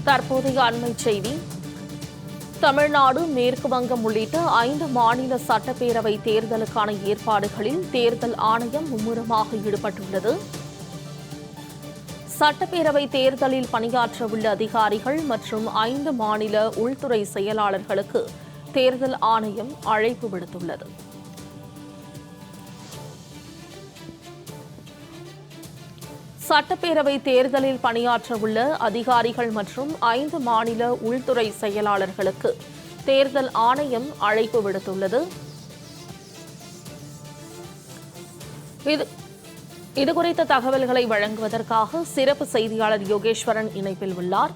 தற்போதைய அண்மை செய்தி. தமிழ்நாடு, மேற்கு வங்கம் உள்ளிட்ட 5 மாநில சட்டப்பேரவை தேர்தலுக்கான ஏற்பாடுகளில் தேர்தல் ஆணையம் மும்முரமாக ஈடுபட்டுள்ளது. சட்டப்பேரவை தேர்தலில் பணியாற்றவுள்ள அதிகாரிகள் மற்றும் 5 மாநில உள்துறை செயலாளர்களுக்கு தேர்தல் ஆணையம் அழைப்பு விடுத்துள்ளது. சட்டப்பேரவை தேர்தலில் பணியாற்றவுள்ள அதிகாரிகள் மற்றும் 5 மாநில உள்துறை செயலாளர்களுக்கு தேர்தல் ஆணையம் அழைப்பு விடுத்துள்ளது. இதுகுறித்த தகவல்களை வழங்குவதற்காக சிறப்பு செய்தியாளர் யோகேஸ்வரன் இணைப்பில் உள்ளார்.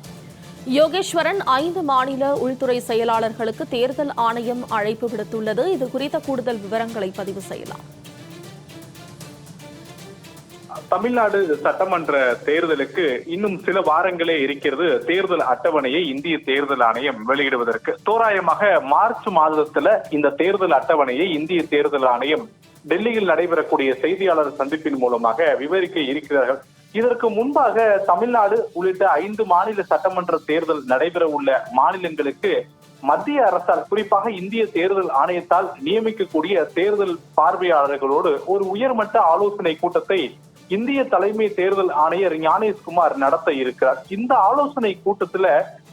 யோகேஸ்வரன், 5 மாநில உள்துறை செயலாளர்களுக்கு தேர்தல் ஆணையம் அழைப்பு விடுத்துள்ளது. இதுகுறித்த கூடுதல் விவரங்களை பதிவு செய்யலாம். தமிழ்நாடு சட்டமன்ற தேர்தலுக்கு இன்னும் சில வாரங்களே இருக்கிறது. தேர்தல் அட்டவணையை இந்திய தேர்தல் ஆணையம் வெளியிடுவதற்கு தோராயமாக மார்ச் மாதத்துல இந்த தேர்தல் அட்டவணையை இந்திய தேர்தல் ஆணையம் டெல்லியில் நடைபெறக்கூடிய செய்தியாளர் சந்திப்பின் மூலமாக விவரிக்க இருக்கிறார்கள். இதற்கு முன்பாக தமிழ்நாடு உள்ளிட்ட 5 மாநில சட்டமன்ற தேர்தல் நடைபெற உள்ள மாநிலங்களுக்கு மத்திய அரசால், குறிப்பாக இந்திய தேர்தல் ஆணையத்தால் நியமிக்கக்கூடிய தேர்தல் பார்வையாளர்களோடு ஒரு உயர்மட்ட ஆலோசனை கூட்டத்தை இந்திய தலைமை தேர்தல் ஆணையர் ஞானேஷ்குமார் நடத்த இருக்கிறார். இந்த ஆலோசனை கூட்டத்துல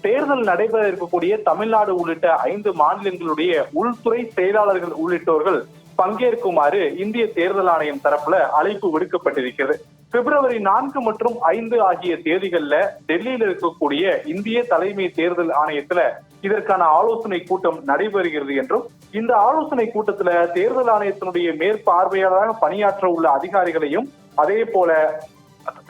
தேர்தல் நடைபெற இருக்கக்கூடிய தமிழ்நாடு உள்ளிட்ட 5 மாநிலங்களுடைய உள்துறை செயலாளர்கள் உள்ளிட்டோர்கள் பங்கேற்குமாறு இந்திய தேர்தல் ஆணையம் தரப்புல அழைப்பு விடுக்கப்பட்டிருக்கிறது. பிப்ரவரி 4 மற்றும் 5 ஆகிய தேதிகள்ல டெல்லியில் இருக்கக்கூடிய இந்திய தலைமை தேர்தல் ஆணையத்துல இதற்கான ஆலோசனை கூட்டம் நடைபெறுகிறது என்றும், இந்த ஆலோசனை கூட்டத்துல தேர்தல் ஆணையத்தினுடைய மேற்பார்வையாளராக பணியாற்ற உள்ள அதிகாரிகளையும், அதே போல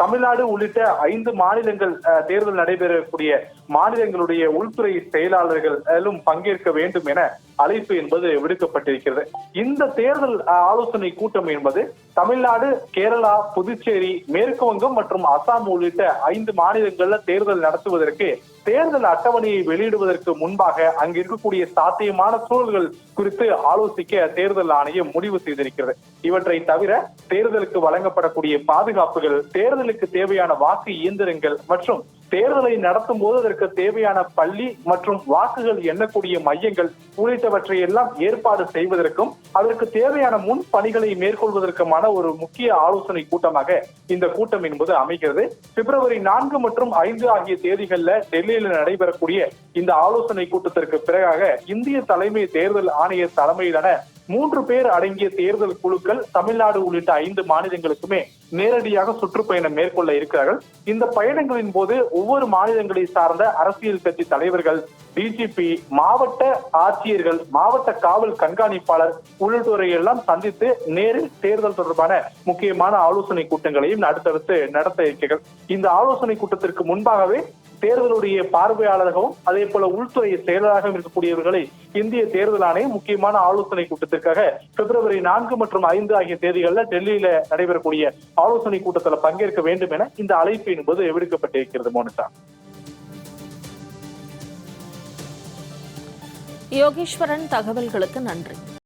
தமிழ்நாடு உள்ளிட்ட 5 மாநிலங்கள் தேர்தல் நடைபெறக்கூடிய மாநிலங்களுடைய உள்துறை செயலாளர்களும் பங்கேற்க வேண்டும் என அழைப்பு என்பது விடுக்கப்பட்டிருக்கிறது. இந்த தேர்தல் ஆலோசனை கூட்டம் என்பது தமிழ்நாடு, கேரளா, புதுச்சேரி, மேற்கு வங்கம் மற்றும் அசாம் உள்ளிட்ட 5 மாநிலங்கள்ல தேர்தல் நடத்துவதற்கு தேர்தல் அட்டவணையை வெளியிடுவதற்கு முன்பாக அங்கு இருக்கக்கூடிய சாத்தியமான சூழல்கள் குறித்து ஆலோசிக்க தேர்தல் ஆணையம் முடிவு செய்திருக்கிறது. இவற்றை தவிர தேர்தலுக்கு வழங்கப்படக்கூடிய பாதுகாப்புகள், தேர்தலுக்கு தேவையான வாக்கு இயந்திரங்கள் மற்றும் தேர்தலை நடத்தும் போது அதற்கு தேவையான பள்ளி மற்றும் வாக்குகள் எண்ணக்கூடிய மையங்கள் உள்ளிட்டவற்றை எல்லாம் ஏற்பாடு செய்வதற்கும் அதற்கு தேவையான முன் பணிகளை மேற்கொள்வதற்குமான ஒரு முக்கிய ஆலோசனை கூட்டமாக இந்த கூட்டம் என்பது அமைகிறது. பிப்ரவரி 4 மற்றும் 5 ஆகிய தேதிகள்ல டெல்லியில் நடைபெறக்கூடிய இந்த ஆலோசனை கூட்டத்திற்கு பிறகாக இந்திய தலைமை தேர்தல் ஆணையர் தலைமையிலான 3 பேர் அடங்கிய தேர்தல் குழுக்கள் தமிழ்நாடு உள்ளிட்ட 5 மாநிலங்களுக்குமே நேரடியாக சுற்றுப்பயணம் மேற்கொள்ள இருக்கிறார்கள். இந்த பயணங்களின் போது ஒவ்வொரு மாநிலங்களை சார்ந்த அரசியல் கட்சி தலைவர்கள், டிஜிபி, மாவட்ட ஆட்சியர்கள், மாவட்ட காவல் கண்காணிப்பாளர் உள்ளிட்டோரை எல்லாம் சந்தித்து நேரில் தேர்தல் தொடர்பான முக்கியமான ஆலோசனை கூட்டங்களையும் அடுத்தடுத்து நடத்த இருக்கிறார்கள். இந்த ஆலோசனை கூட்டத்திற்கு முன்பாகவே தேர்தலுடைய பார்வையாளர்களும் அதே போல உள்துறை செயலராக இருக்கக்கூடியவர்களை இந்திய தேர்தல் ஆணையம் முக்கியமான ஆலோசனை கூட்டத்திற்காக பிப்ரவரி 4 மற்றும் 5 ஆகிய தேதிகளில் டெல்லியில நடைபெறக்கூடிய ஆலோசனை கூட்டத்தில் பங்கேற்க வேண்டும் என இந்த அழைப்பு என்பது விடுக்கப்பட்டிருக்கிறது. மோனிஷா. யோகேஸ்வரன், தகவல்களுக்கு நன்றி.